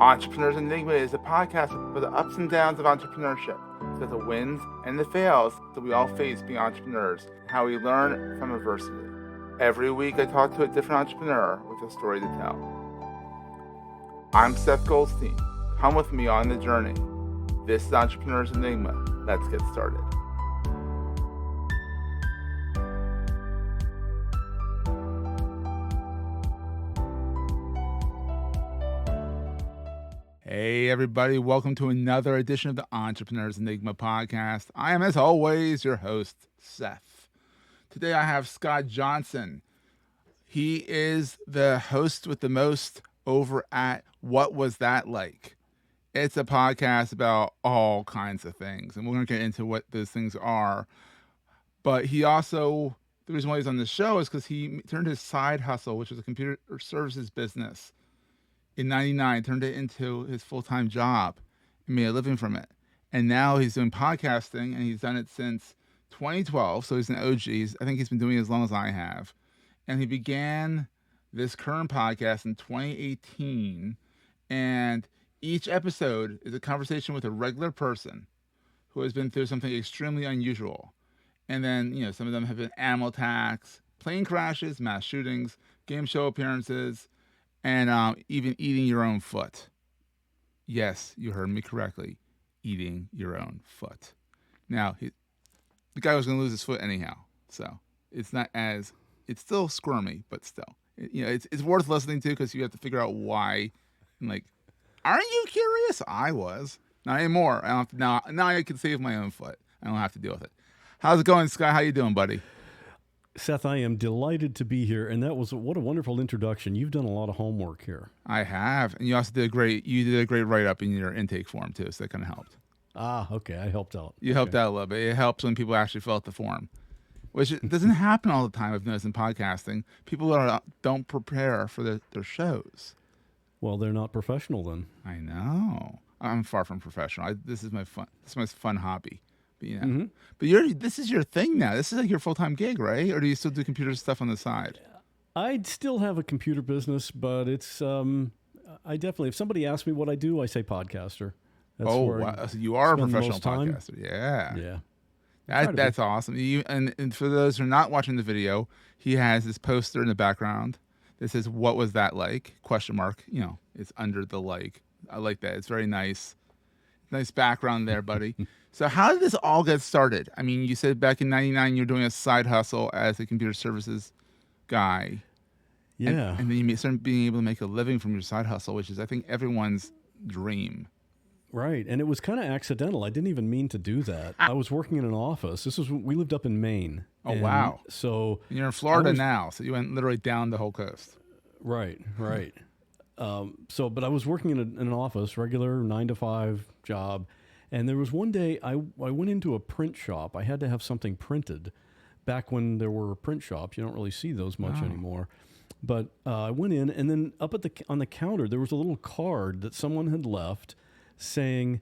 Entrepreneur's Enigma is a podcast for the ups and downs of entrepreneurship, so the wins and the fails that we all face being entrepreneurs, and how we learn from adversity. Every week I talk to a different entrepreneur with a story to tell. I'm Seth Goldstein. Come with me on the journey. This is Entrepreneur's Enigma. Let's get started. Hey everybody, welcome to another edition of the Entrepreneur's Enigma podcast. I am, as always, your host, Seth. Today I have Scott Johnson. He is the host with the most over at What Was That Like? It's a podcast about all kinds of things, and we're going to get into what those things are. But he also, the reason why he's on the show is because he turned his side hustle, which was a computer services business, in 99, turned it into his full-time job and made a living from it. And now he's doing podcasting, and he's done it since 2012. So he's an OG. I think he's been doing it as long as I have. And he began this current podcast in 2018. And each episode is a conversation with a regular person who has been through something extremely unusual. And then, some of them have been animal attacks, plane crashes, mass shootings, game show appearances, and even eating your own foot. Yes, you heard me correctly. Eating your own foot. Now, the guy was going to lose his foot anyhow. So it's still squirmy, but still. It's worth listening to because you have to figure out why. And aren't you curious? I was. Not anymore. I don't have to, now I can save my own foot. I don't have to deal with it. How's it going, Scott? How you doing, buddy? Seth, I am delighted to be here, and what a wonderful introduction. You've done a lot of homework here. I have, and you also did a great write-up in your intake form, too, so that kind of helped. Okay, I helped out. You helped out a little bit. It helps when people actually fill out the form, which doesn't happen all the time, I've noticed in podcasting. People don't prepare for their shows. Well, they're not professional then. I know. I'm far from professional. This is my fun hobby. But But this is your thing now. This is like your full-time gig, right? Or do you still do computer stuff on the side? I'd still have a computer business, but it's I definitely, if somebody asks me what I do, I say podcaster. Wow. So you are a professional podcaster. Yeah. That's awesome. And for those who are not watching the video, he has this poster in the background that says, "What was that like?" ? It's under the like. I like that. It's very nice. Nice background there, buddy. So how did this all get started? I mean, you said back in 99 you were doing a side hustle as a computer services guy. Yeah. And then you started being able to make a living from your side hustle, which is, I think, everyone's dream. Right. And it was kind of accidental. I didn't even mean to do that. I was working in an office. We lived up in Maine. Oh, wow. So and you're in Florida now, so you went literally down the whole coast. Right. But I was working in an office, regular 9-to-5 job. And there was one day I went into a print shop. I had to have something printed. Back when there were print shops, you don't really see those much anymore. But I went in, and then up on the counter, there was a little card that someone had left saying,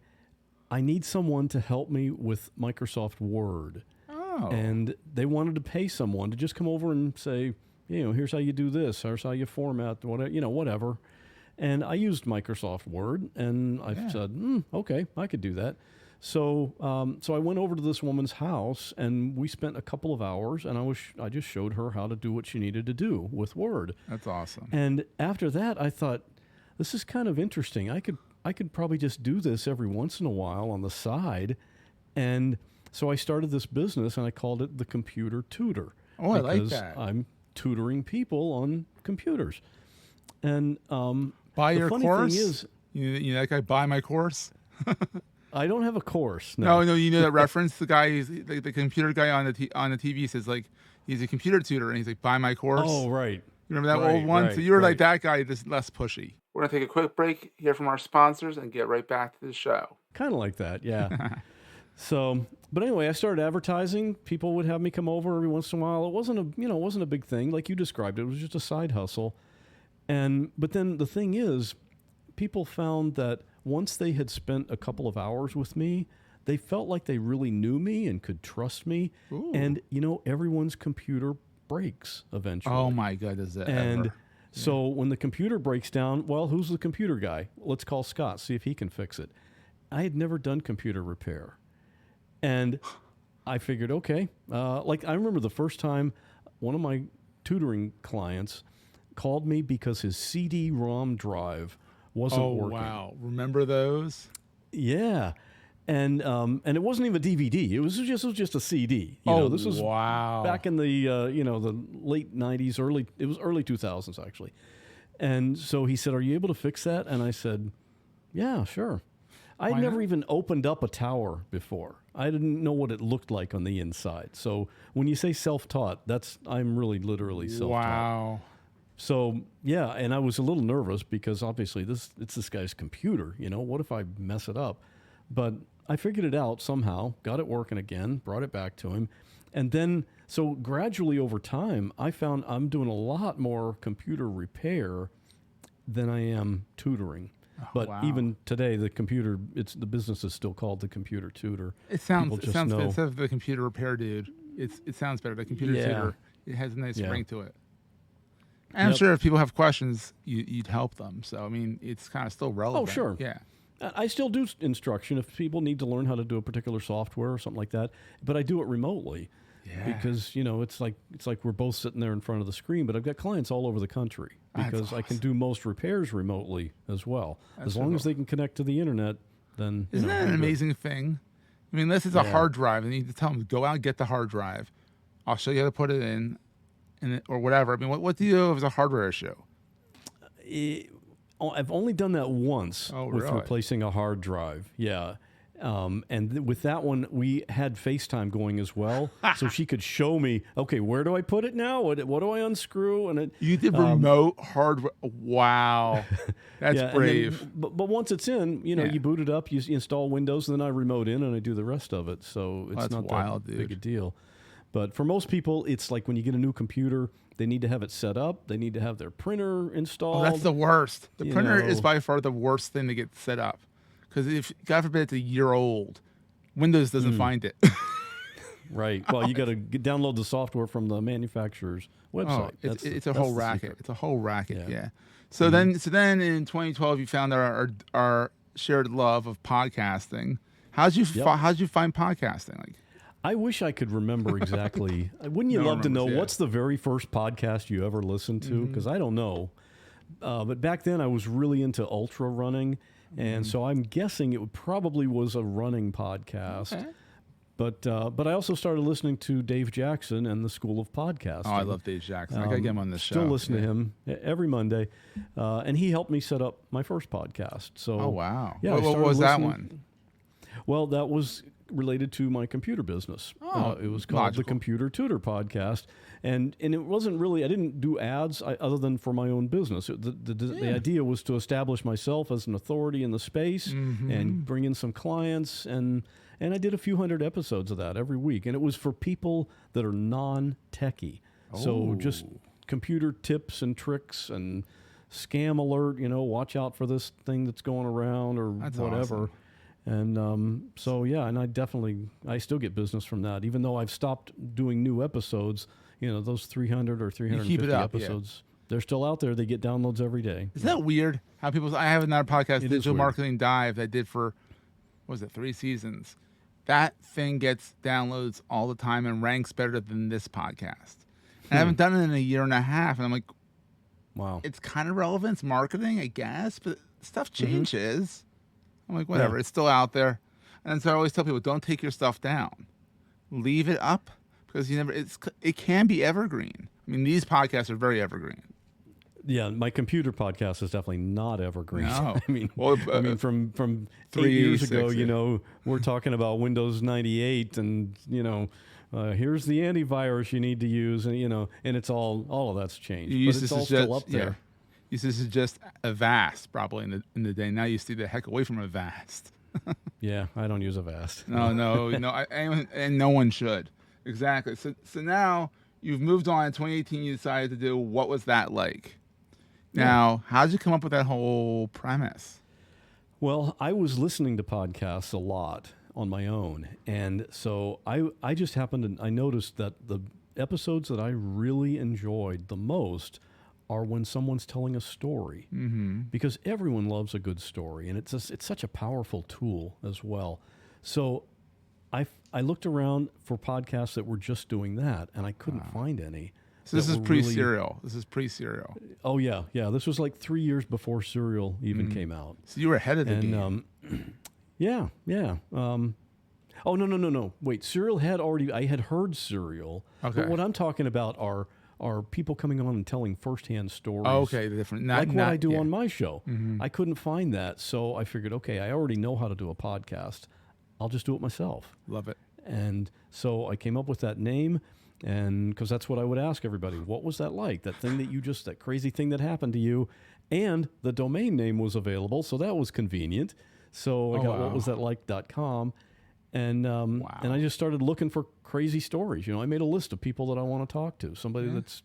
"I need someone to help me with Microsoft Word." Oh. And they wanted to pay someone to just come over and say, here's how you do this, here's how you format, whatever. And I used Microsoft Word, and I said, okay, I could do that. So I went over to this woman's house, and we spent a couple of hours, and I just showed her how to do what she needed to do with Word. That's awesome. And after that, I thought, this is kind of interesting. I could probably just do this every once in a while on the side. And so I started this business, and I called it the Computer Tutor. Oh, I like that. I'm tutoring people on computers. And buy your course? Thing is, you that guy, buy my course? I don't have a course. No, you know that reference? The guy, the computer guy on the TV says, he's a computer tutor, and he's like, buy my course. Oh, right. You remember that old one? Right, so you were like that guy, just less pushy. We're going to take a quick break, hear from our sponsors, and get right back to the show. Kind of like that, yeah. But anyway, I started advertising. People would have me come over every once in a while. It wasn't a big thing like you described it. It was just a side hustle. But then the thing is, people found that once they had spent a couple of hours with me, they felt like they really knew me and could trust me. Ooh. And, everyone's computer breaks eventually. Oh, my God, is that and ever? So when the computer breaks down, well, who's the computer guy? Let's call Scott, see if he can fix it. I had never done computer repair. And I figured, okay, like I remember the first time one of my tutoring clients called me because his CD-ROM drive wasn't working. Oh, wow. Remember those? Yeah. And it wasn't even a DVD. It was just a CD. This was back in the the late 90s, early 2000s actually. And so he said, "Are you able to fix that?" And I said, "Yeah, sure." I'd never even opened up a tower before. I didn't know what it looked like on the inside. So when you say self-taught, I'm really literally self-taught. Wow. So yeah, and I was a little nervous because obviously it's this guy's computer. What if I mess it up? But I figured it out somehow, got it working again, brought it back to him. And then, so gradually over time, I found I'm doing a lot more computer repair than I am tutoring. But even today, the business is still called the Computer Tutor. It sounds instead of the computer repair dude, it sounds better. The Computer Tutor, it has a nice ring to it. And I'm sure if people have questions, you'd help them. So, I mean, it's kind of still relevant. Oh, sure. Yeah. I still do instruction if people need to learn how to do a particular software or something like that, but I do it remotely. Yeah. Because, it's like we're both sitting there in front of the screen, but I've got clients all over the country because awesome. I can do most repairs remotely as well. As long as they can connect to the internet, then Isn't that an amazing thing? I mean, unless it's a hard drive, and you need to tell them, go out and get the hard drive. I'll show you how to put it in or whatever. I mean, what do you do if it's a hardware issue? I've only done that once with really? replacing a hard drive. Yeah. With that one, we had FaceTime going as well, so she could show me, okay, where do I put it now? What do I unscrew? You did remote hardware. Wow, that's brave. Then, but once it's in, you boot it up, you install Windows, and then I remote in and I do the rest of it. So it's not that big a deal. But for most people, it's like when you get a new computer, they need to have it set up. They need to have their printer installed. Oh, that's the worst. The printer is by far the worst thing to get set up. Because if, God forbid, it's a year old, Windows doesn't find it. Right. Well, you got to download the software from the manufacturer's website. It's a whole racket. It's a whole racket. Yeah. So then in 2012, you found our shared love of podcasting. How'd you find podcasting? Like, I wish I could remember exactly. Wouldn't you love to know what's the very first podcast you ever listened to? Because I don't know. But back then, I was really into ultra running. And so I'm guessing it probably was a running podcast. Okay. But I also started listening to Dave Jackson and the School of Podcasting. Oh, I love Dave Jackson. I got to get him on this show. Still listen to him every Monday. And he helped me set up my first podcast. So, oh, wow. Yeah, what was that one? Well, that was related to my computer business. It was called the Computer Tutor Podcast. And it wasn't really, I didn't do ads other than for my own business. The idea was to establish myself as an authority in the space and bring in some clients. And I did a few hundred episodes of that every week. And it was for people that are non-techie. So just computer tips and tricks and scam alert, watch out for this thing that's going around or whatever. Awesome. And and I still get business from that, even though I've stopped doing new episodes. Those 300 or 350 episodes, they're still out there. They get downloads every day. Isn't that weird? How I have another podcast, Digital Marketing Dive, that I did for, 3 seasons. That thing gets downloads all the time and ranks better than this podcast. And I haven't done it in a year and a half, and I'm like, wow, it's kind of relevant. It's marketing, I guess, but stuff changes. I'm like, whatever, it's still out there. And so I always tell people, don't take your stuff down. Leave it up because it can be evergreen. I mean, these podcasts are very evergreen. Yeah, my computer podcast is definitely not evergreen. No. From 3 years ago, we're talking about Windows 98 and, here's the antivirus you need to use, and, and it's all of that's changed. But it's all still up there. You used to suggest Avast probably in the day. Now you stay the heck away from Avast. Yeah, I don't use Avast. No, and no one should. Exactly. So now you've moved on. In 2018, you decided to do What Was That Like? Now, how did you come up with that whole premise? Well, I was listening to podcasts a lot on my own, and so I just happened to I noticed that the episodes that I really enjoyed the most are when someone's telling a story, because everyone loves a good story, and it's such a powerful tool as well. So I looked around for podcasts that were just doing that, and I couldn't find any. So this is pre-Serial. This is pre-Serial. Oh yeah. This was like 3 years before Serial even came out. So you were ahead of the game. Yeah. Oh no. Wait, Serial had already. I had heard Serial. Okay. But what I'm talking about are people coming on and telling firsthand stories. Oh, okay, different. Like what I do on my show. I couldn't find that, so I figured, okay, I already know how to do a podcast. I'll just do it myself. Love it. And so I came up with that name, and because that's what I would ask everybody. What was that like? That thing that crazy thing that happened to you, and the domain name was available, so that was convenient. So I got whatwasthatlike.com, and and I just started looking for crazy stories. I made a list of people that I want to talk to. Somebody that's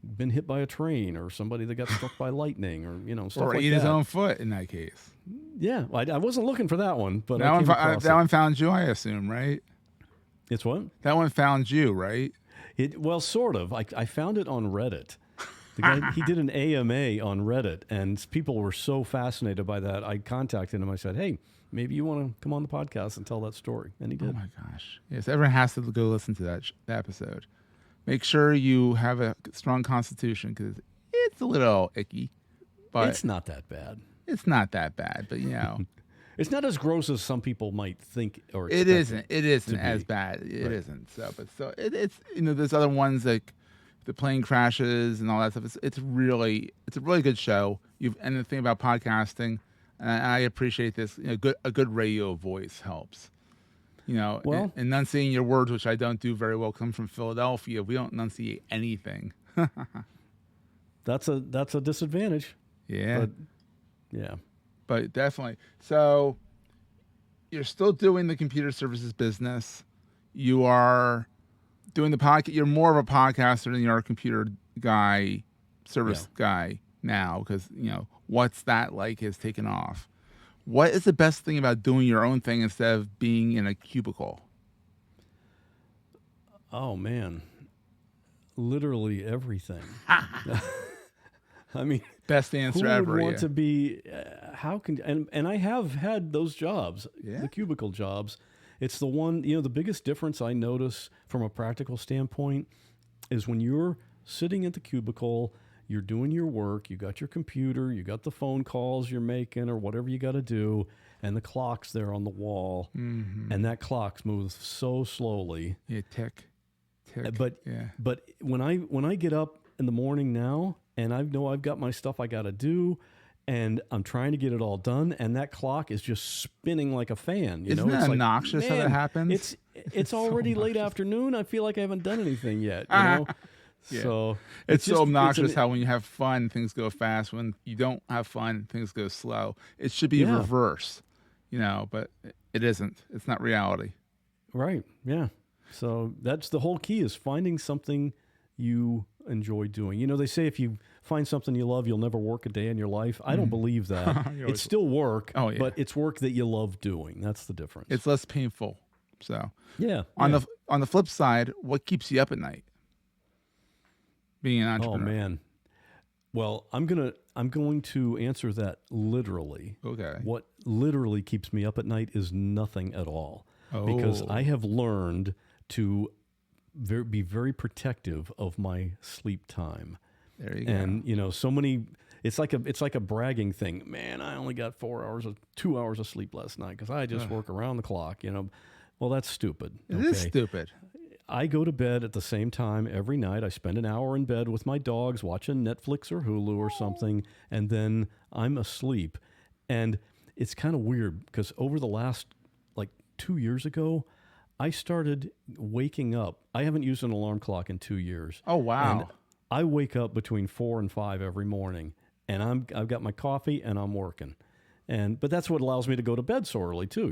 been hit by a train, or somebody that got struck by lightning, or stuff or like eat that. his own foot in that case. Yeah, I wasn't looking for that one, but that one found you, I assume, right? It's what? That one found you, right? Well, sort of. I found it on Reddit. The guy, he did an AMA on Reddit, and people were so fascinated by that. I contacted him. I said, hey, maybe you want to come on the podcast and tell that story. And he did. Oh, my gosh. Yes, everyone has to go listen to that episode. Make sure you have a strong constitution, because it's a little icky. But it's not that bad. It's not that bad, but It's not as gross as some people might think or expect. It isn't as bad. It isn't. So it's there's other ones like the plane crashes and all that stuff. It's a really good show. And the thing about podcasting, and I appreciate this. A good radio voice helps. Enunciating your words, which I don't do very well. Come from Philadelphia, we don't enunciate anything. That's a disadvantage. Yeah. But, yeah. But definitely. So you're still doing the computer services business. You are doing the podcast. You're more of a podcaster than you are a computer guy, service guy now, because, What's That Like has taken off. What is the best thing about doing your own thing instead of being in a cubicle? Oh, man. Literally everything. I mean, best answer ever. Who would want to be? How can and I have had those jobs, the cubicle jobs. It's the one. The biggest difference I notice from a practical standpoint is when you're sitting at the cubicle, you're doing your work, you got your computer, you got the phone calls you're making or whatever you got to do, and the clock's there on the wall, and that clock moves so slowly. Yeah, tick. But when I get up in the morning now, and I know I've got my stuff I got to do, and I'm trying to get it all done, and that clock is just spinning like a fan. Isn't that obnoxious how that happens? It's already late afternoon. I feel like I haven't done anything yet. Yeah. So it's so obnoxious how when you have fun, things go fast. When you don't have fun, things go slow. It should be reverse, but it isn't. It's not reality. Right. Yeah. So that's the whole key, is finding something you enjoy doing. They say if you find something you love, you'll never work a day in your life. I don't believe that. It's still work, but it's work that you love doing. That's the difference. It's less painful. So on the flip side, what keeps you up at night? Being an entrepreneur. Oh man. Well, I'm going to answer that literally. Okay. What literally keeps me up at night is nothing at all. Because I have learned to be very protective of my sleep time. There you go. And so many. It's like a bragging thing. Man, I only got 2 hours of sleep last night because I just work around the clock. Well, that's stupid. It is stupid. I go to bed at the same time every night. I spend an hour in bed with my dogs watching Netflix or Hulu or something, and then I'm asleep. And it's kind of weird because over the last 2 years ago, I started waking up. I haven't used an alarm clock in 2 years. Oh, wow. And I wake up between 4 and 5 every morning, and I've got my coffee and I'm working. But that's what allows me to go to bed so early too.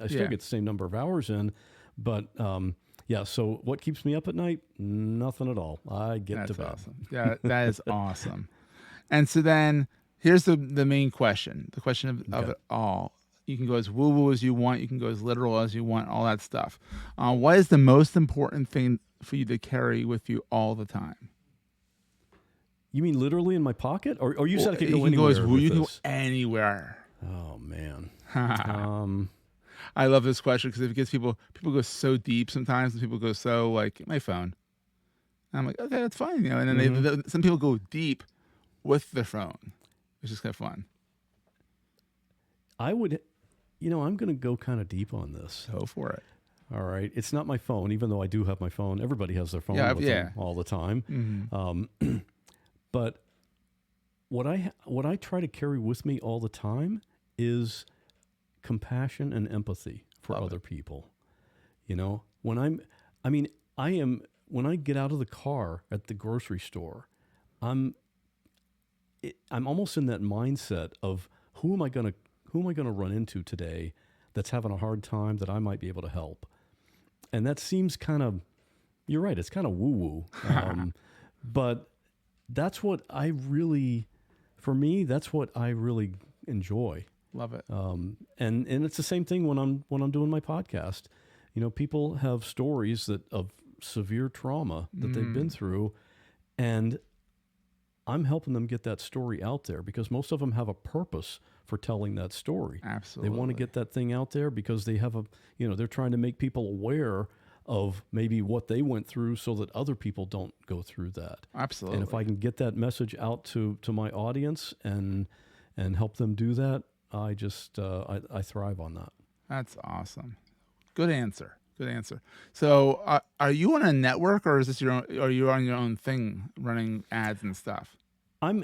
I still get the same number of hours in, but so what keeps me up at night? Nothing at all. I get to bed. Awesome. Yeah, that is awesome. And so then here's the main question, the question of it all. You can go as woo-woo as you want. You can go as literal as you want, all that stuff. What is the most important thing for you to carry with you all the time? You mean literally in my pocket, or you said I could go you can anywhere? you can go anywhere. Oh man. I love this question because it gets people go so deep sometimes, and people go so like my phone. And I'm like, okay, that's fine, And then some people go deep with their phone. It's just kind of fun. I would, I'm going to go kind of deep on this. Go for it. All right. It's not my phone, even though I do have my phone. Everybody has their phone with them all the time. Mm-hmm. But what I try to carry with me all the time is compassion and empathy for other people. When I get out of the car at the grocery store, I'm almost in that mindset of who am I going to run into today that's having a hard time that I might be able to help. And that seems kind of, you're right, it's kind of woo-woo. But that's what I really enjoy. Love it. And it's the same thing when I'm doing my podcast. People have stories of severe trauma that they've been through, and I'm helping them get that story out there because most of them have a purpose for telling that story. Absolutely. They want to get that thing out there because they have they're trying to make people aware of maybe what they went through so that other people don't go through that. Absolutely. And if I can get that message out to my audience and help them do that, I just I thrive on that. That's awesome. Good answer. So, are you on a network, or is this your own? Are you on your own thing, running ads and stuff? I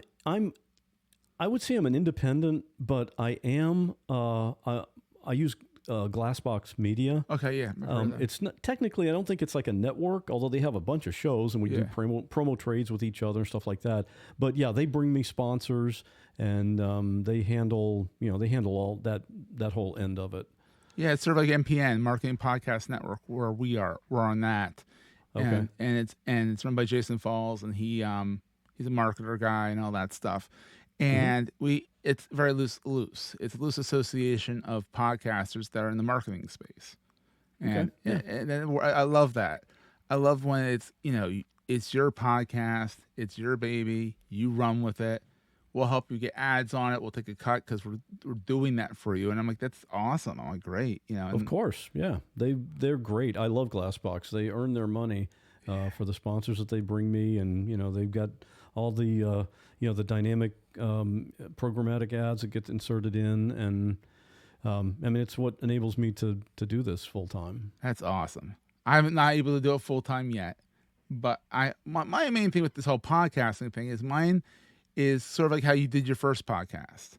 would say I'm an independent, but I am. I use Glassbox Media. Okay, yeah. It's not technically. I don't think it's like a network, although they have a bunch of shows and we do promo trades with each other and stuff like that. But yeah, they bring me sponsors and they handle all that whole end of it. Yeah, it's sort of like MPN, Marketing Podcast Network, where we're on that. Okay. And it's run by Jason Falls, and he's a marketer guy and all that stuff. And it's very loose. It's a loose association of podcasters that are in the marketing space. And, and I love that. I love when it's, it's your podcast, it's your baby, you run with it. We'll help you get ads on it. We'll take a cut because we're doing that for you. And I'm like, that's awesome. I'm like, great. Of course. Yeah. They're great. I love Glassbox. They earn their money for the sponsors that they bring me. And, they've got all the, the dynamic programmatic ads that get inserted in. And it's what enables me to do this full time. That's awesome. I'm not able to do it full time yet, but my main thing with this whole podcasting thing is mine is sort of like how you did your first podcast,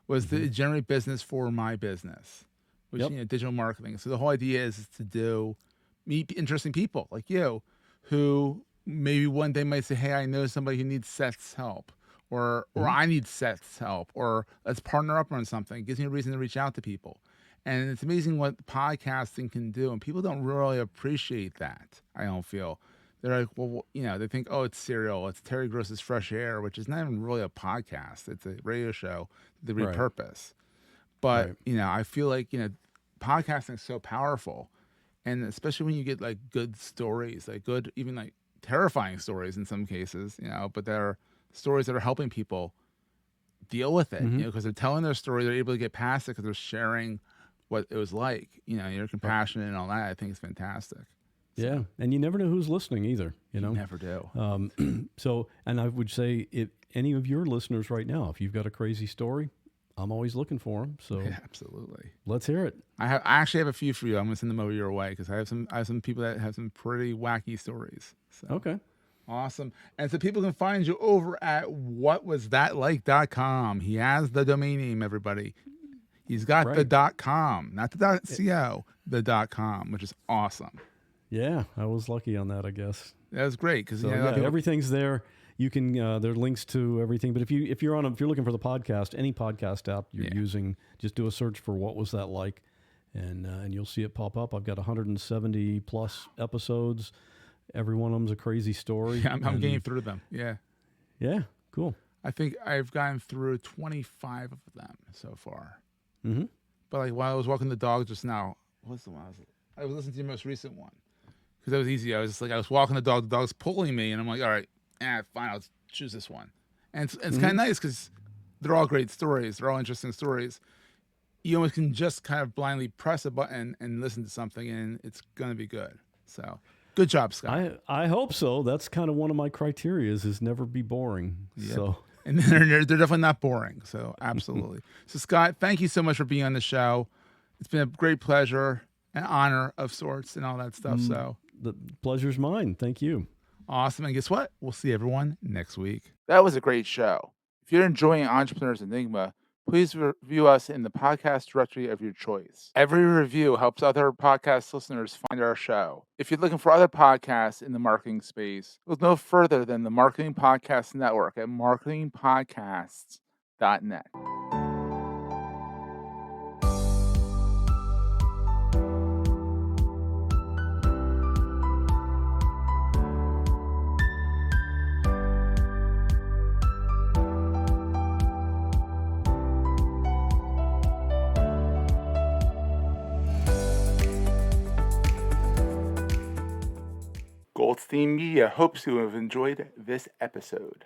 was to generate business for my business, which, digital marketing. So the whole idea is to meet interesting people like you who maybe one day might say, hey, I know somebody who needs Seth's help, or I need Seth's help, or let's partner up on something. It gives me a reason to reach out to people. And it's amazing what podcasting can do. And people don't really appreciate that, I don't feel. They're like, well, they think, oh, it's Serial. It's Terry Gross's Fresh Air, which is not even really a podcast. It's a radio show they repurpose. But, I feel like, podcasting is so powerful. And especially when you get like good stories, like good, even like terrifying stories in some cases, but they're stories that are helping people deal with it, because they're telling their story. They're able to get past it because they're sharing what it was like. You're compassionate and all that. I think it's fantastic. Yeah, and you never know who's listening either. You never do. So, and I would say, if any of your listeners right now, if you've got a crazy story, I'm always looking for them. So, yeah, absolutely, let's hear it. I actually have a few for you. I'm gonna send them over your way because I have some people that have some pretty wacky stories. So. Okay. Awesome. And so people can find you over at whatwasthatlike.com. He has the domain name, everybody. He's got the .com, not the .co, the .com, which is awesome. Yeah, I was lucky on that, I guess. That was great because everything's there. You can there are links to everything. But if you're looking for the podcast, any podcast app you're using, just do a search for What Was That Like, and you'll see it pop up. I've got 170 plus episodes. Every one of them's a crazy story. Yeah, I'm getting through them. Yeah. Yeah, cool. I think I've gotten through 25 of them so far. Mm-hmm. But like while I was walking the dog just now, what's the one I was listening to your most recent one because that was easy. I was walking the dog's pulling me, and I'm like, all right, fine, I'll choose this one. And it's kind of nice because they're all great stories. They're all interesting stories. You almost can just kind of blindly press a button and listen to something, and it's going to be good. So, good job, Scott. I hope so. That's kind of one of my criteria is never be boring. Yep. So, and they're definitely not boring. So, absolutely. So, Scott, thank you so much for being on the show. It's been a great pleasure, an honor of sorts, and all that stuff. So, the pleasure's mine. Thank you. Awesome. And guess what? We'll see everyone next week. That was a great show. If you're enjoying Entrepreneur's Enigma, please review us in the podcast directory of your choice. Every review helps other podcast listeners find our show. If you're looking for other podcasts in the marketing space, look no further than the Marketing Podcast Network at marketingpodcasts.net. Goldstein Media hopes you have enjoyed this episode.